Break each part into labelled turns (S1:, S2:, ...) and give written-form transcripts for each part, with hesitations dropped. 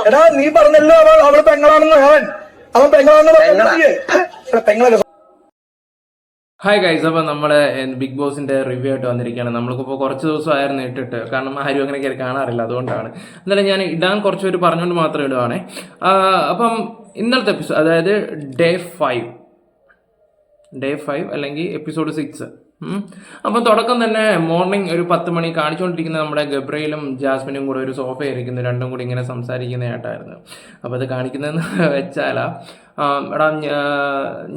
S1: എടാ നീ പറഞ്ഞല്ലോ അവള് പെങ്ങളാണെന്ന് അവൻ പെങ്ങളാണെന്ന് പെങ്ങളല്ല.
S2: ഹായ് ഗൈസ്, അപ്പോൾ നമ്മൾ ബിഗ് ബോസിൻ്റെ റിവ്യൂ ആയിട്ട് വന്നിരിക്കുകയാണ്. നമ്മൾക്കിപ്പോൾ കുറച്ച് ദിവസമായിരുന്നു ഇട്ടിട്ട്, കാരണം ആരും അങ്ങനെ കയറി കാണാറില്ല, അതുകൊണ്ടാണ്. എന്നാലും ഞാൻ ഇടാൻ കുറച്ച് പേര് പറഞ്ഞുകൊണ്ട് മാത്രം ഇടുവാണേ. അപ്പം ഇന്നലത്തെ എപ്പിസോഡ്, അതായത് ഡേ 5 അല്ലെങ്കിൽ എപ്പിസോഡ് 6. അപ്പം തുടക്കം തന്നെ മോർണിംഗ് ഒരു 10 മണി കാണിച്ചുകൊണ്ടിരിക്കുന്ന നമ്മുടെ ഗബ്രിയലും ജാസ്മിനും കൂടെ ഒരു സോഫ ഇരിക്കുന്നു, രണ്ടും കൂടി ഇങ്ങനെ സംസാരിക്കുന്നതായിട്ടായിരുന്നു. അപ്പോൾ അത് കാണിക്കുന്നതെന്ന് വെച്ചാൽ എടാ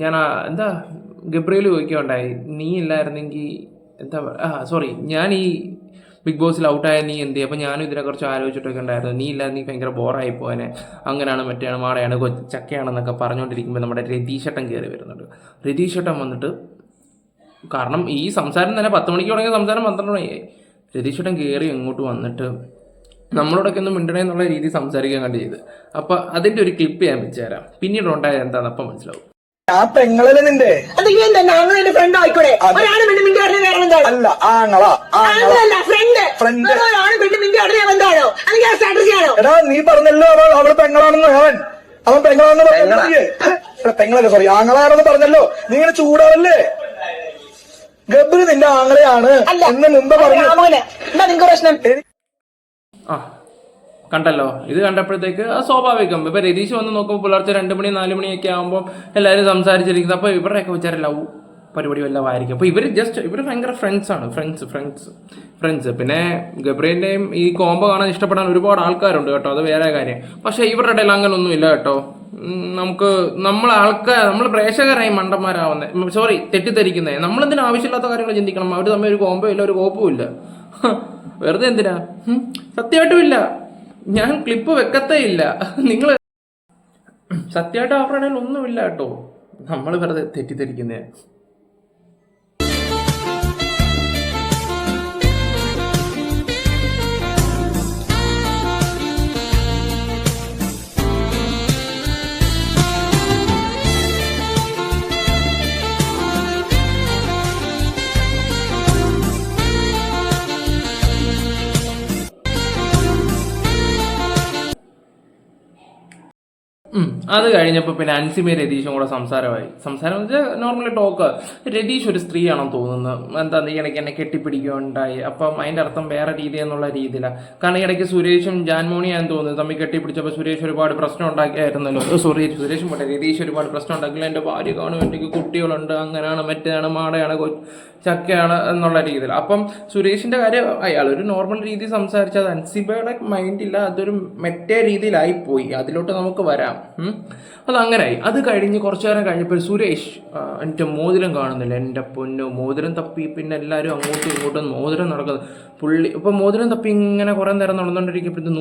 S2: ഞാൻ എന്താ ഗബ്രിയേൽ ചോദിക്കുകയുണ്ടായി, നീ ഇല്ലായിരുന്നെങ്കിൽ എന്താ സോറി ഞാൻ ഈ ബിഗ് ബോസിൽ ഔട്ടായ നീ എന്ത് ചെയ്യും? അപ്പോൾ ഞാനും ഇതിനെക്കുറിച്ച് ആലോചിച്ചിട്ടൊക്കെ ഉണ്ടായിരുന്നു. നീ ഇല്ലാതെ നീ ഭയങ്കര ബോറായി പോകാനെ, അങ്ങനെയാണ് മറ്റേയാണ് മാടയാണ് ചക്കയാണെന്നൊക്കെ പറഞ്ഞുകൊണ്ടിരിക്കുമ്പോൾ നമ്മുടെ രതീഷേട്ടൻ കയറി വരുന്നുണ്ട്. രതീഷേട്ടൻ വന്നിട്ട്, കാരണം ഈ സംസാരം തന്നെ 10 മണിക്ക് തുടങ്ങിയ സംസാരം 12 മണിയായി. രതീഷേട്ടൻ കയറി ഇങ്ങോട്ട് വന്നിട്ട് നമ്മളോടൊക്കെ ഒന്ന് മിണ്ടണേ എന്നുള്ള രീതി സംസാരിക്കാൻ കണ്ടു ചെയ്ത്. അപ്പോൾ അതിൻ്റെ ഒരു ക്ലിപ്പ് ഞാൻ വെച്ചുതരാം, പിന്നീട് ഉണ്ടായത് എന്താണെന്ന് അപ്പം മനസ്സിലാവും.
S1: ആ പെങ്ങളല്ലേ നിന്റെ?
S3: ഫ്രണ്ട് ആയിക്കോട്ടെ,
S1: അല്ല ആങ്ങളാ ഫ്രണ്ട്. എടാ നീ പറഞ്ഞല്ലോ അവള് പെങ്ങളാണെന്ന് അവൻ പെങ്ങളാണെന്ന് പെങ്ങളല്ലേ, സോറി ആങ്ങളാണെന്ന് പറഞ്ഞല്ലോ. നീ ഇങ്ങനെ ചൂടാവല്ലേ? ഗബ്രി നിന്റെ ആങ്ങളെയാണ് എന്ന് മുമ്പ് പറഞ്ഞു. പ്രശ്നം
S2: കണ്ടല്ലോ, ഇത് കണ്ടപ്പോഴത്തേക്ക് സ്വാഭാവികം. ഇപ്പൊ രതീഷ് വന്ന് നോക്കുമ്പോൾ പുലർച്ചെ 2 മണി 4 മണിയൊക്കെ ആകുമ്പോൾ എല്ലാവരും സംസാരിച്ചിരിക്കുന്നത്. അപ്പോൾ ഇവരുടെയൊക്കെ വിചാരം ലവ് പരിപാടി വല്ലതും ആയിരിക്കും. അപ്പോൾ ഇവർ ഭയങ്കര ഫ്രണ്ട്സാണ്, ഫ്രണ്ട്സ്. പിന്നെ ഗബ്രിയേൻ്റെയും ഈ കോംബോ കാണാൻ ഇഷ്ടപ്പെടാൻ ഒരുപാട് ആൾക്കാരുണ്ട് കേട്ടോ, അത് വേറെ കാര്യം. പക്ഷേ ഇവരുടെ ഇടയിൽ അങ്ങനൊന്നും ഇല്ല കേട്ടോ. നമ്മൾ പ്രേക്ഷകരായി മണ്ടന്മാരാവുന്നത്, സോറി തെറ്റിദ്ധരിക്കുന്നത്. നമ്മളെന്തിനും ആവശ്യമില്ലാത്ത കാര്യങ്ങൾ ചിന്തിക്കണം. അവർ തമ്മിൽ ഒരു കോംബോ ഇല്ല, ഒരു കോപ്പും ഇല്ല. വെറുതെ എന്തിനാ? സത്യമായിട്ടും ഇല്ല, ഞാൻ ക്ലിപ്പ് വെക്കത്തേ ഇല്ല. നിങ്ങൾ സത്യമായിട്ട് അവരുടെ ഇടയിൽ ഒന്നുമില്ല കേട്ടോ, നമ്മൾ വെറുതെ തെറ്റിദ്ധരിക്കുന്നേ. അത് കഴിഞ്ഞപ്പോൾ പിന്നെ അൻസിമയും രതീഷും കൂടെ സംസാരം വെച്ചാൽ നോർമലി ടോക്ക്. രതീഷ് ഒരു സ്ത്രീയാണെന്ന് തോന്നുന്നു, എന്താ നീ ഇടയ്ക്ക് എന്നെ കെട്ടിപ്പിടിക്കുകയുണ്ടായി. അപ്പം അതിൻ്റെ അർത്ഥം വേറെ രീതി എന്നുള്ള രീതിയിലാണ്. കാരണം ഇടയ്ക്ക് സുരേഷും ജാൻമോണിയാന്ന് തോന്നുന്നു തമ്മിൽ കെട്ടിപ്പിടിച്ചപ്പോൾ സുരേഷ് ഒരുപാട് പ്രശ്നം ഉണ്ടാക്കിയായിരുന്നല്ലോ. സുരേഷും പോട്ടെ, രതീഷ് ഒരുപാട് പ്രശ്നം ഉണ്ടാക്കില്ല. എൻ്റെ ഭാര്യ കാണും, എനിക്ക് കുട്ടികളുണ്ട്, അങ്ങനെയാണ് മറ്റേതാണ് മാടയാണ് ചക്കയാണ് എന്നുള്ള രീതിയിൽ. അപ്പം സുരേഷിൻ്റെ കാര്യം അയാൾ ഒരു നോർമൽ രീതിയിൽ സംസാരിച്ചത് അൻസിബയുടെ മൈൻഡില്ല, അതൊരു മറ്റേ രീതിയിലായിപ്പോയി. അതിലോട്ട് നമുക്ക് വരാം. അതങ്ങനായി. അത് കഴിഞ്ഞ് കുറച്ചു നേരം കഴിഞ്ഞപ്പോൾ സുരേഷ് എൻ്റെ മോതിരം കാണുന്നില്ല, എൻ്റെ പൊന്നു മോതിരം തപ്പി. പിന്നെ എല്ലാവരും അങ്ങോട്ടും ഇങ്ങോട്ടും മോതിരം നടക്കുന്നത്. പുള്ളി ഇപ്പം മോതിരം തപ്പി ഇങ്ങനെ കുറേ നേരം നടന്നുകൊണ്ടിരിക്കുമ്പോഴത്തേക്ക്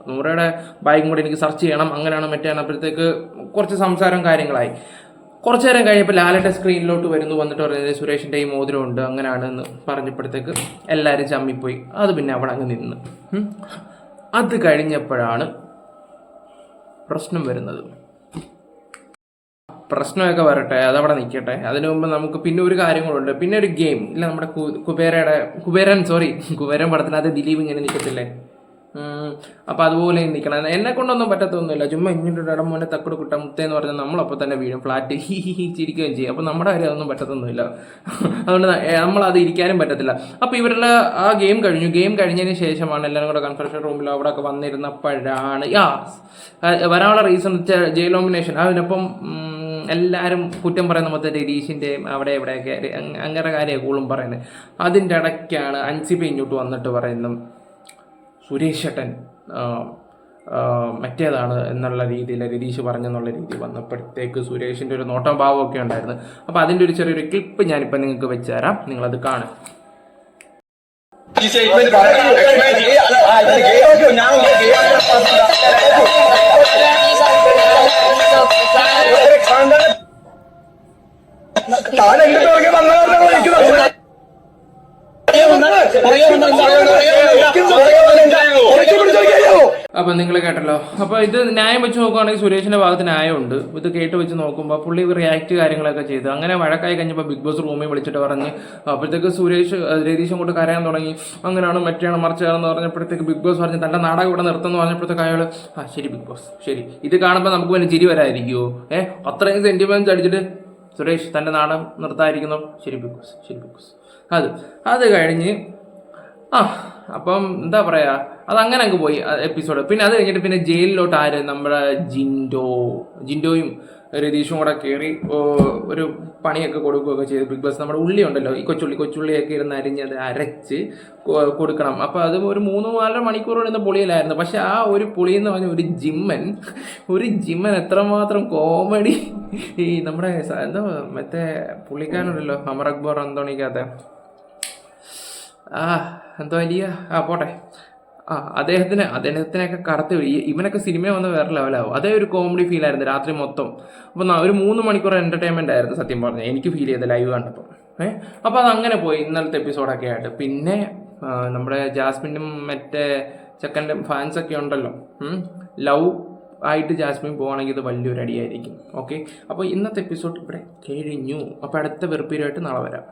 S2: നൂറയുടെ ബാഗും കൂടി എനിക്ക് സെർച്ച് ചെയ്യണം, അങ്ങനെയാണ് മറ്റേ. അപ്പോഴത്തേക്ക് കുറച്ച് സംസാരം കാര്യങ്ങളായി. കുറച്ചു നേരം കഴിഞ്ഞപ്പോൾ ലാലൻ്റെ സ്ക്രീനിലോട്ട് വന്നിട്ട് പറയുന്നത് സുരേഷിൻ്റെ ഈ മോതിരം ഉണ്ട്, അങ്ങനെയാണെന്ന് പറഞ്ഞപ്പോഴത്തേക്ക് എല്ലാവരും ചമ്മിപ്പോയി. അത് പിന്നെ അവിടെ അങ്ങ് നിന്ന്. അത് കഴിഞ്ഞപ്പോഴാണ് പ്രശ്നം വരുന്നത്. പ്രശ്നമൊക്കെ വരട്ടെ, അതവിടെ നിൽക്കട്ടെ. അതിനു മുമ്പ് നമുക്ക് പിന്നെ ഒരു കാര്യം കൂടെ, പിന്നെ ഒരു ഗെയിം ഇല്ല. നമ്മുടെ കുബേരൻ പടത്തിനകത്ത് ദിലീപ് ഇങ്ങനെ നിൽക്കത്തില്ലേ, അപ്പോൾ അതുപോലെ നിൽക്കണം. എന്നെ കൊണ്ടൊന്നും പറ്റത്തൊന്നുമില്ല. ചുമ്മാ ഇങ്ങോട്ട് ഇടം മോനെ തക്കട് കുട്ട മുത്തേന്ന് പറഞ്ഞാൽ നമ്മളപ്പോൾ തന്നെ വീഴും, ഫ്ലാറ്റ് ചിരിക്കുകയും ചെയ്യും. അപ്പോൾ നമ്മുടെ കാര്യം അതൊന്നും പറ്റത്തൊന്നുമില്ല. അതുകൊണ്ട് നമ്മളത് ഇരിക്കാനും പറ്റത്തില്ല. അപ്പോൾ ഇവരുടെ ആ ഗെയിം കഴിഞ്ഞതിന് ശേഷമാണ് എല്ലാവരും കൂടെ കൺഫറൻസ് റൂമിൽ അവിടെ ഒക്കെ വന്നിരുന്നപ്പോഴാണ് വരാനുള്ള റീസൺ ജയിൽ നോമിനേഷൻ. അതിനൊപ്പം എല്ലാവരും കുറ്റം പറയുന്ന മൊത്തം രതീഷിൻ്റെയും അവിടെ എവിടെയൊക്കെ അങ്ങനെ കാര്യമാണ് കൂടുതലും പറയുന്നത്. അതിൻ്റെ ഇടയ്ക്കാണ് അൻസിബ ഇങ്ങോട്ട് വന്നിട്ട് പറയുന്നു സുരേഷ് ഏട്ടൻ മറ്റേതാണ് എന്നുള്ള രീതിയിൽ രതീഷ് പറഞ്ഞെന്നുള്ള രീതി വന്നപ്പോഴത്തേക്ക് സുരേഷിൻ്റെ ഒരു നോട്ടം ഭാവമൊക്കെ ഉണ്ടായിരുന്നു. അപ്പോൾ അതിൻ്റെ ഒരു ചെറിയൊരു ക്ലിപ്പ് ഞാനിപ്പോൾ നിങ്ങൾക്ക് വെച്ച് തരാം, നിങ്ങളത് കാണും. അപ്പം നിങ്ങൾ കേട്ടല്ലോ. അപ്പോൾ ഇത് ന്യായം വെച്ച് നോക്കുകയാണെങ്കിൽ സുരേഷിന്റെ ഭാഗത്ത് ന്യായമുണ്ട്. ഇത് കേട്ട് വെച്ച് നോക്കുമ്പോൾ പുള്ളി റിയാക്ട് കാര്യങ്ങളൊക്കെ ചെയ്തു. അങ്ങനെ വഴക്കായി കഴിഞ്ഞപ്പോൾ ബിഗ് ബോസ് റൂമിൽ വിളിച്ചിട്ട് പറഞ്ഞ്, അപ്പോഴത്തേക്ക് രതീഷും കൊണ്ട് കരയാൻ തുടങ്ങി. അങ്ങനെയാണ് മറ്റേയാണ് മറിച്ചാണെന്ന് പറഞ്ഞപ്പോഴത്തേക്ക് ബിഗ് ബോസ് പറഞ്ഞ് തന്റെ നാടകം ഇവിടെ നിർത്തുമെന്ന് പറഞ്ഞപ്പോഴത്തേക്ക് അയാൾ ശരി ബിഗ് ബോസ് ശരി. ഇത് കാണുമ്പോൾ നമുക്ക് പിന്നെ ചിരി വരാതിരിക്കുമോ? അത്രയും സെന്റിമെന്റ്സ് അടിച്ചിട്ട് സുരേഷ് തന്റെ നാടകം നിർത്താതിരിക്കുന്നു. ശരി ബിഗ് ബോസ് ശരി ബിഗ് ബോസ്. അത് കഴിഞ്ഞ് അപ്പം എന്താ പറയാ, അതങ്ങനെ അങ്ങ് പോയി എപ്പിസോഡ്. പിന്നെ അത് കഴിഞ്ഞിട്ട് പിന്നെ ജയിലിലോട്ട് ആര്, നമ്മുടെ ജിൻഡോയും രതീഷും കൂടെ കയറി ഒരു പണിയൊക്കെ കൊടുക്കുകയൊക്കെ ചെയ്തു ബിഗ് ബോസ്. നമ്മുടെ ഉള്ളി ഉണ്ടല്ലോ, ഈ കൊച്ചുള്ളിയൊക്കെ ഇരുന്ന് അരിഞ്ഞത് അരച്ച് കൊടുക്കണം. അപ്പം അത് ഒരു 3-4 മണിക്കൂർ ഇരുന്ന പൊളിയിലായിരുന്നു. പക്ഷെ ആ ഒരു പൊളി എന്ന് പറഞ്ഞ ഒരു ജിമ്മൻ എത്രമാത്രം കോമഡി. ഈ നമ്മുടെ എന്താ മറ്റേ പുള്ളിക്കാരനുണ്ടല്ലോ, അമർ അക്ബർ അന്തോണിക്കകത്തെ എന്തോ വലിയ പോട്ടെ, അദ്ദേഹത്തിനൊക്കെ കടത്തി ഇവനൊക്കെ സിനിമ വന്ന് വേറെ ലെവലാവും. അതേ ഒരു കോമഡി ഫീൽ ആയിരുന്നു രാത്രി മൊത്തം. അപ്പം ഒരു 3 മണിക്കൂർ എന്റർടൈൻമെന്റ് ആയിരുന്നു സത്യം പറഞ്ഞാൽ, എനിക്ക് ഫീൽ ചെയ്ത് ലൈവ് കണ്ടപ്പോൾ. അപ്പോൾ അതങ്ങനെ പോയി ഇന്നലത്തെ എപ്പിസോഡൊക്കെ ആയിട്ട്. പിന്നെ നമ്മുടെ ജാസ്മിനും മറ്റേ ചെക്കൻ്റെ ഫാൻസൊക്കെ ഉണ്ടല്ലോ, ലവ് ആയിട്ട് ജാസ്മിൻ പോവുകയാണെങ്കിൽ ഇത് വലിയൊരു അടിയായിരിക്കും. ഓക്കെ, അപ്പോൾ ഇന്നത്തെ എപ്പിസോഡ് ഇവിടെ കഴിഞ്ഞു. അപ്പോൾ അടുത്ത വെറുപ്പീരായിട്ട് നാളെ വരാം.